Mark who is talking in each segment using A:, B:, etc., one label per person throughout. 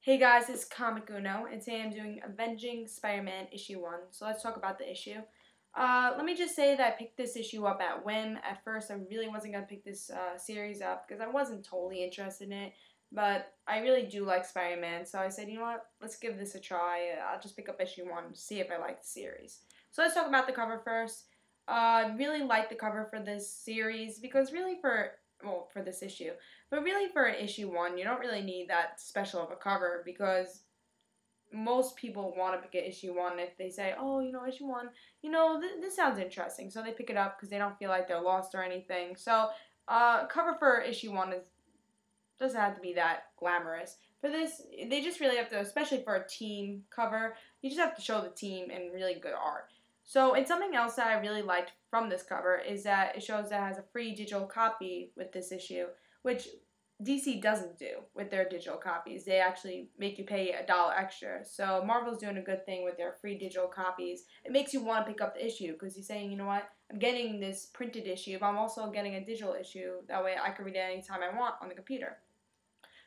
A: Hey guys, it's Comic Uno, and today I'm doing Avenging Spider-Man issue 1. So let's talk about the issue. Let me just say that I picked this issue up at whim. At first, I really wasn't going to pick this series up because I wasn't totally interested in it. But I really do like Spider-Man, so I said, you know what, let's give this a try. I'll just pick up issue 1 to see if I like the series. So let's talk about the cover first. I really like the cover for this series because really for this issue. But really for issue 1, you don't really need that special of a cover because most people want to pick issue 1 if they say, oh, issue 1, this sounds interesting. So they pick it up because they don't feel like they're lost or anything. So cover for issue 1 doesn't have to be that glamorous. For this, they just really have to, especially for a team cover, you just have to show the team in really good art. So, and something else that I really liked from this cover is that it shows that it has a free digital copy with this issue, which DC doesn't do with their digital copies. They actually make you pay $1 extra. So Marvel's doing a good thing with their free digital copies. It makes you want to pick up the issue because you're saying, you know what, I'm getting this printed issue, but I'm also getting a digital issue. That way I can read it anytime I want on the computer.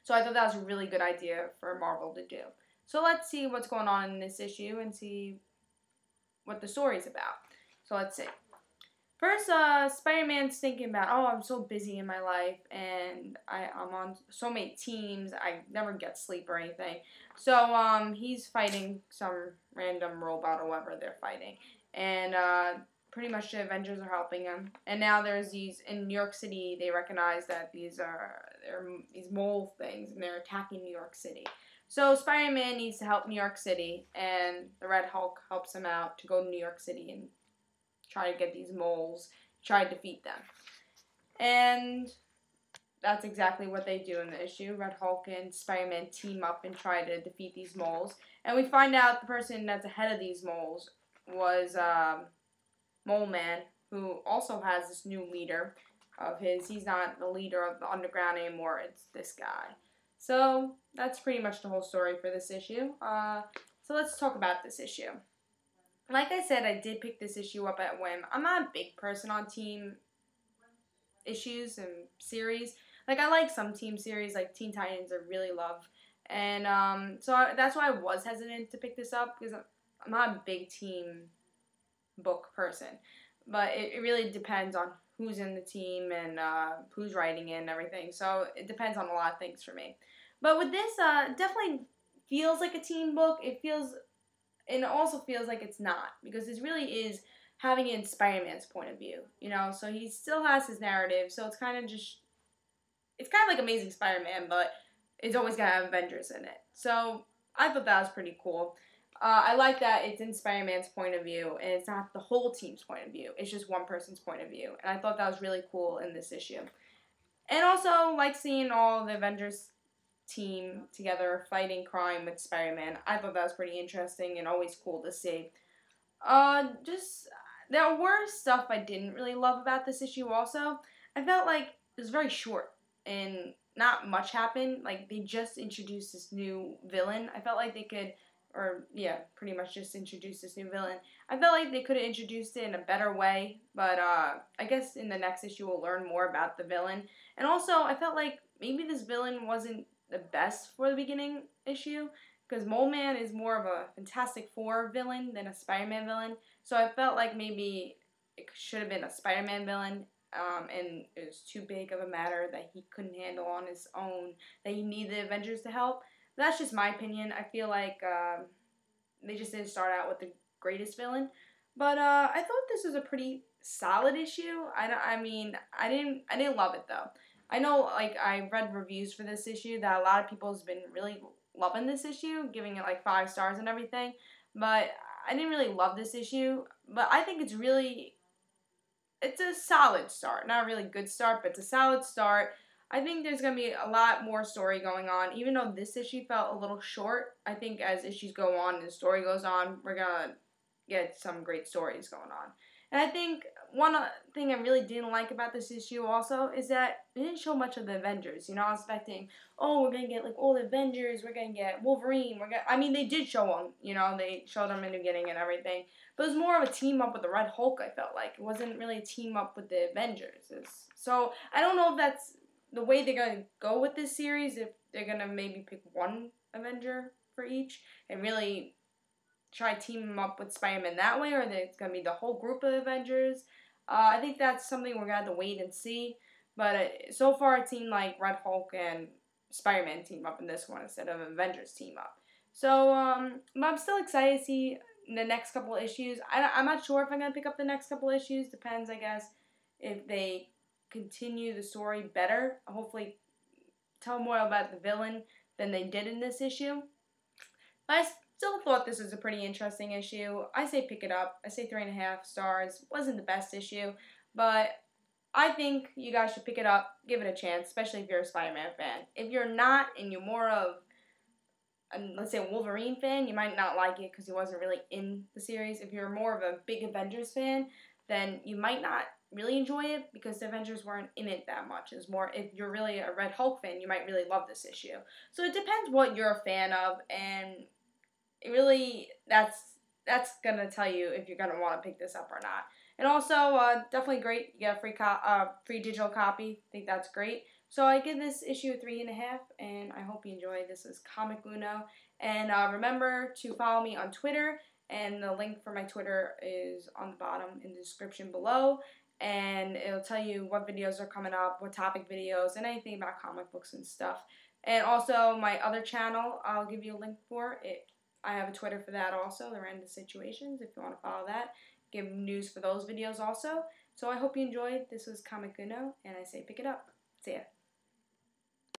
A: So I thought that was a really good idea for Marvel to do. So let's see what's going on in this issue and see what the story's about. So let's see. First, Spider-Man's thinking about, oh, I'm so busy in my life, and I'm on so many teams, I never get sleep or anything. So, he's fighting some random robot or whatever they're fighting. And, pretty much the Avengers are helping him. And now there's these, in New York City, they recognize that these mole things, and they're attacking New York City. So Spider-Man needs to help New York City, and the Red Hulk helps him out to go to New York City and try to get these moles, try to defeat them. And that's exactly what they do in the issue. Red Hulk and Spider-Man team up and try to defeat these moles. And we find out the person that's ahead of these moles was Mole Man, who also has this new leader of his. He's not the leader of the underground anymore, it's this guy. So that's pretty much the whole story for this issue. So let's talk about this issue. Like I said, I did pick this issue up at whim. I'm not a big person on team issues and series. Like, I like some team series, like Teen Titans, I really love. And that's why I was hesitant to pick this up, because I'm not a big team book person. But it really depends on who's in the team and who's writing it and everything. So it depends on a lot of things for me. But with this, it definitely feels like a team book. And it also feels like it's not, because this really is having it in Spider-Man's point of view, so he still has his narrative, so it's kind of like Amazing Spider-Man, but it's always going to have Avengers in it. So I thought that was pretty cool. I like that it's in Spider-Man's point of view, and it's not the whole team's point of view, it's just one person's point of view, and I thought that was really cool in this issue. And also, like seeing all the Avengers team together fighting crime with Spider-Man. I thought that was pretty interesting and always cool to see. There were stuff I didn't really love about this issue also. I felt like it was very short and not much happened. Like, they just introduced this new villain. I felt like they could, pretty much just introduced this new villain. I felt like they could have introduced it in a better way, but I guess in the next issue we'll learn more about the villain. And also, I felt like maybe this villain wasn't the best for the beginning issue, because Mole Man is more of a Fantastic Four villain than a Spider-Man villain, so I felt like maybe it should have been a Spider-Man villain, and it was too big of a matter that he couldn't handle on his own, that he needed the Avengers to help. But that's just my opinion. I feel like they just didn't start out with the greatest villain, but I thought this was a pretty solid issue. I didn't love it though. I know, like, I read reviews for this issue that a lot of people has been really loving this issue, giving it like 5 stars and everything, but I didn't really love this issue. But I think it's a solid start. Not a really good start, but it's a solid start. I think there's going to be a lot more story going on, even though this issue felt a little short. I think as issues go on and the story goes on, we're going to get some great stories going on. And I think one thing I really didn't like about this issue also is that it didn't show much of the Avengers. I was expecting, oh, we're going to get like all the Avengers, we're going to get Wolverine, they did show them, they showed them in the beginning and everything. But it was more of a team up with the Red Hulk, I felt like. It wasn't really a team up with the Avengers. So I don't know if that's the way they're going to go with this series, if they're going to maybe pick one Avenger for each, and really try to team them up with Spider-Man that way, or it's going to be the whole group of Avengers. I think that's something we're going to have to wait and see. But so far, it seemed like Red Hulk and Spider-Man team up in this one instead of Avengers team up. So I'm still excited to see the next couple of issues. I'm not sure if I'm going to pick up the next couple of issues. Depends, I guess, if they continue the story better. Hopefully tell more about the villain than they did in this issue. But I still thought this was a pretty interesting issue. I say pick it up. I say 3.5 stars. Wasn't the best issue, but I think you guys should pick it up, give it a chance, especially if you're a Spider-Man fan. If you're not and you're more of, let's say, a Wolverine fan, you might not like it because he wasn't really in the series. If you're more of a big Avengers fan, then you might not really enjoy it because the Avengers weren't in it that much. It's more, if you're really a Red Hulk fan, you might really love this issue. So it depends what you're a fan of, and it really, that's gonna tell you if you're gonna want to pick this up or not. And also, definitely great. You get a free digital copy. I think that's great. So I give this issue a 3.5, and I hope you enjoy. This is Comic Uno, and remember to follow me on Twitter. And the link for my Twitter is on the bottom in the description below. And it'll tell you what videos are coming up, what topic videos, and anything about comic books and stuff. And also my other channel, I'll give you a link for it. I have a Twitter for that also, the Random Situations, if you want to follow that. Give news for those videos also. So I hope you enjoyed. This was Comic Uno, and I say pick it up. See ya.